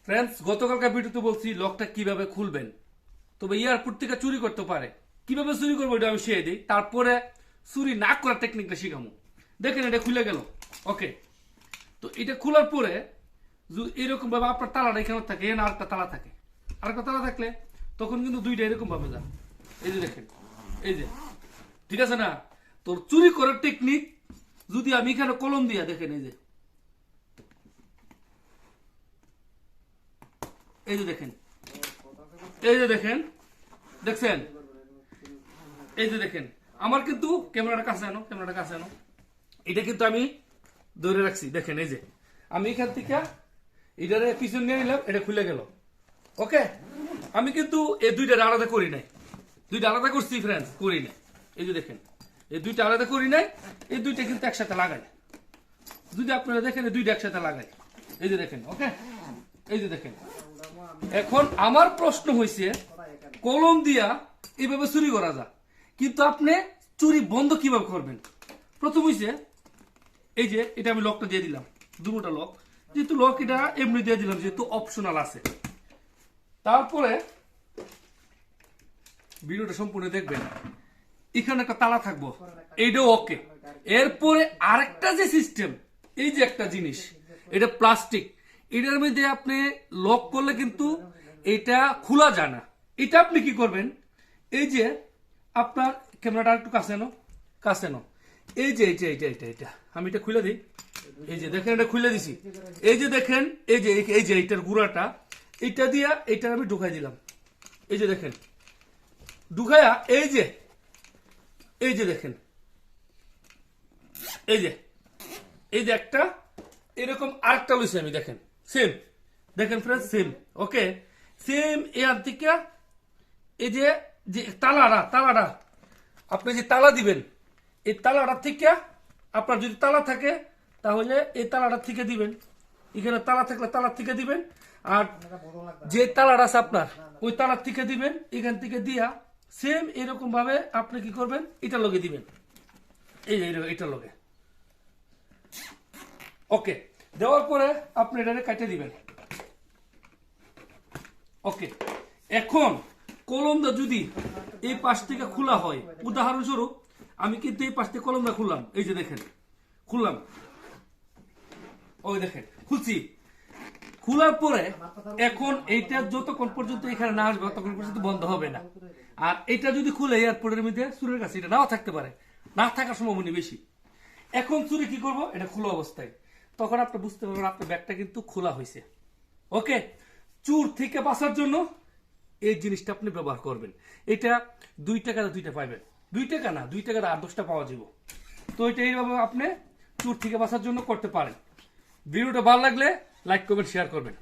Friends, গতকালকার ভিডিওতে বলছি লকটা কিভাবে খুলবেন। তবে এয়ারপোর্ট থেকে চুরি করতে পারে, কিভাবে চুরি করবো এটা আমি শিখিয়ে দিই। তারপরে চুরি না করার টেকনিকটা শিখামো। দেখেন এটা খুলে গেল। ওকে, তো এটা খোলার পরে এরকম ভাবে আপনার তালাটা এখানে থাকে, এখানে আরেকটা তালা থাকে, আরেকটা তালা থাকলে তখন কিন্তু দুইটা এরকম ভাবে যান। এই যে দেখেন, এই যে ঠিক আছে না। তোর চুরি করার টেকনিক যদি আমি এখানে কলম দিয়া দেখেন, এই যে এই যে দেখেন, এই যে দেখেন, দেখছেন, এই যে দেখেন আমার কিন্তু ক্যামেরাটা কাছে আনো, ক্যামেরাটা কাছে আনো। এটা কিন্তু আমি ধরে রাখছি, দেখেন এই যে আমি এখান থেকে এটারে পিছন নিয়ে নিলাম, এটা খুলে গেল। ওকে, আমি কিন্তু এই দুইটা আলাদা করি নাই, দুইটা আলাদা করছি ফ্রেন্ডস, করি নাই। এই যে দেখেন এই দুইটা আলাদা করি নাই, এই দুইটা কিন্তু একসাথে লাগাই। যদি আপনারা দেখেন এই দুইটা একসাথে লাগাই, এই যে দেখেন। ওকে, এই যে দেখেন। এখন আমার প্রশ্ন হয়েছে কলম দিয়া এইভাবে চুরি করা যায়, কিন্তু আপনি চুরি বন্ধ কিভাবে করবেন? প্রথম হয়েছে এই যে এটা আমি লকটা দিয়ে দিলাম, দুটা লক, যেহেতু লক এটা এমনি দিয়ে দিলাম, যেহেতু অপশনাল আছে। তারপরে ভিডিওটা সম্পূর্ণ দেখবেন, এখানে একটা তালা থাকবো, এইটাও ওকে। এরপরে আরেকটা যে সিস্টেম, এই যে একটা জিনিস, এটা প্লাস্টিক, এটার মধ্যে আপনি লক করলে কিন্তু এটা খোলা যায় না। এটা আপনি কি করবেন, এই যে আপনার ক্যামেরাটা একটু কাছে নো, কাছে নো, এই যে এইটা এইটা এইটা এটা আমি এটা খুলে দিই। এই যে দেখেন এটা খুলে দিছি। এই যে দেখেন, এই যে এই যে এইটার গুঁড়াটা, এটা দিয়া এইটা আমি ঢুকাই দিলাম। এই যে দেখেন ঢুকায়া, এই যে এই যে দেখেন, এই যে এই যে একটা এরকম আরেকটা লইছি আমি, দেখেন সেম, দেখেন ফ্রেন্ডস সেম। ওকে, সেম এর থেকে এই যে যে তালাটা আপনি যে তালা দিবেন, এই তালাটা থেকে আপনার যদি তালা থাকে তাহলে এই তালাটা থেকে দিবেন, এখানে তালা থাকলে তালার থেকে দিবেন, আর যে তালাটা আছে আপনার ওই তালার থেকে দিবেন। এখান থেকে দিয়া সেম এরকম ভাবে আপনি কি করবেন, এটা লগে দিবেন, এই যে এটা লগে। ওকে, দেওয়ার পরে আপনি এটা কাটে দিবেন। ওকে, এখন কলমটা যদি এই পাশ থেকে খোলা হয়, উদাহরণস্বরূপ আমি কিন্তু এই পাশ থেকে কলমটা খুললাম, এই যে দেখেন খুললাম, ওই দেখেন খুলছি। খোলার পরে এখন এইটা যতক্ষণ পর্যন্ত এখানে না আসবে ততক্ষণ পর্যন্ত বন্ধ হবে না। আর এটা যদি খুলে এয়ারপোর্টের মধ্যে চুরের কাছে এটা নাও থাকতে পারে, না থাকার সম্ভাবনা বেশি। এখন চুরি কি করবো, এটা খোলা অবস্থায়, তখন আপনি বুঝতে পারবেন আপনার ব্যাগটা কিন্তু খোলা হয়েছে। ওকে, চুর থেকে বাঁচার জন্য এই জিনিসটা আপনি ব্যবহার করবেন। এটা 2 টাকাতে 2টা পাইবেন, 2 টাকা না, 2 টাকাতে 8-10টা পাওয়া যাব। তো এটা এইভাবে আপনি চুর থেকে বাঁচার জন্য করতে পারেন। ভিডিওটা ভালো লাগলে লাইক করবেন, শেয়ার করবেন।